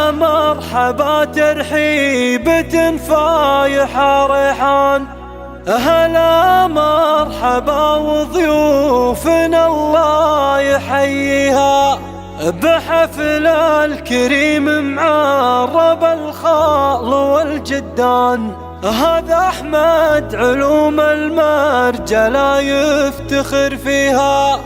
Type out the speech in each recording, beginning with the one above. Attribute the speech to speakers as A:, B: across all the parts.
A: هلا مرحبا ترحيبة فايحة ريحان، هلا مرحبا وضيوفنا الله يحييها، بحفل الكريم معرب الخال والجدان. هذا أحمد علوم المرجلة يفتخر فيها،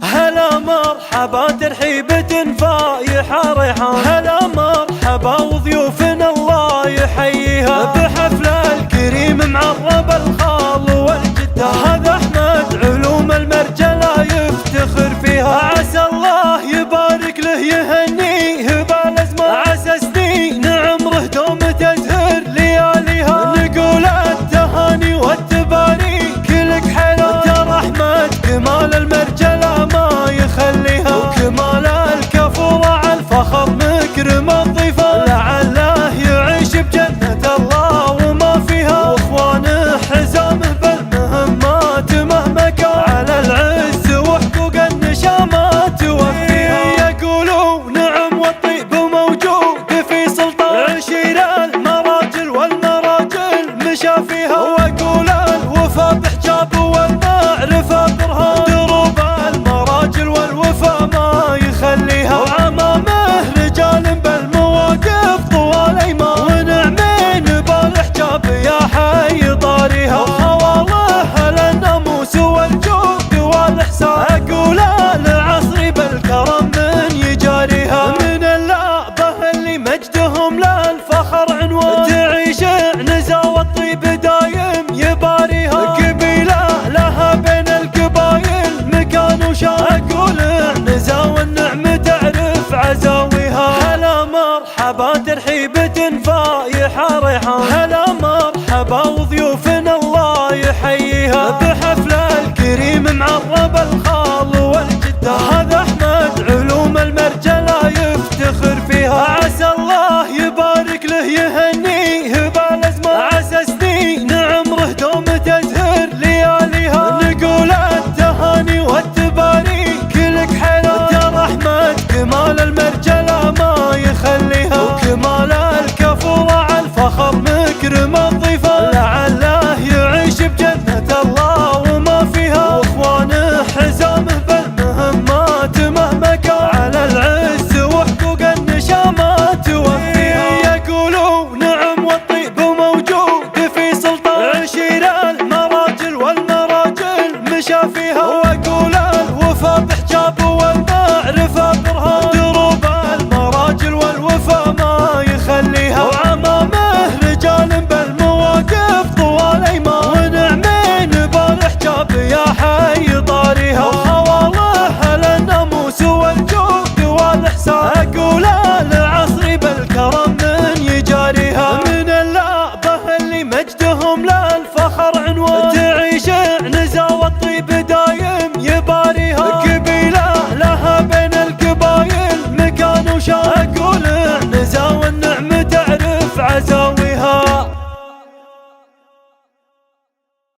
A: هلا مرحبا ترحيبة فايحة ريحان، هلا مرحبا وضيوفنا الله يحييها، بحفل الكريم معرب الخال والجدان. هذا أحمد علوم المرجلة يفتخر فيها، عسى الله يبارك له يهنيه بالأزمان، عسى سنين عمره دوم تزهر لياليها، نقول التهاني والتباريك لك حلا. ترى أحمد كمال المرجلة ما يخليها، وكمال الكفو على الفخر مكرم الضيفة، لعله يعيش بجنة الله وما فيها، واخوانه حزامه بالمهمات مهما كان، على العز وحقوق النشامات توفيها. يقولوا نعم والطيب موجود في سلطان، عشير المراجل والمراجل مشى فيها، واقول الوفا بحجاب والمعرفة برهان، دروب المراجل والوفا ما يخليها، وعمامه رجال بالمواقف طوال ايمان، ونعمين بالحجاب يا حي طاريها، وخواله للناموس والجود والاحسان، اقول العصر بالكرم من يجاريها، من اللعبه اللي مجدهم للفخر عنوان، تعيش عنزه والطيب دايم يباريها، قبيله لها بين القبايل مكان وشان، اقول عنزه والنعم تعرف عزاويها، هلا مرحبا ترحيبة فايحة ريحان، هلا مرحبا وضيوفنا الله يحييها، بحفل الكريم معرب الخال والجدان. هذا أحمد علوم المرجلة يفتخر فيها، عسى الله يبارك له يهنيه بالأزمان، عسى سنين عمره دوم تزهر لياليها، نقول التهاني والتباريك لك حلا. ترى أحمد كمال المرجلة ما يخليها، وكمال الكفو على الفخر مكرم الضيفة، لعله يعيش بجنة الله وما فيها، واخوانه حزامه بالمهمات مهما كان، على العز وحقوق النشامات توفيها. يقولوا نعم والطيب موجود في سلطان، عشير المراجل والمراجل مشى فيها، واقول الوفا بحجاب والمعرفة برهان، دروب المراجل والوفا ما يخليها، وعمامه رجال بالمواقف طوال ايمان، ونعمين بالحجاب يا حي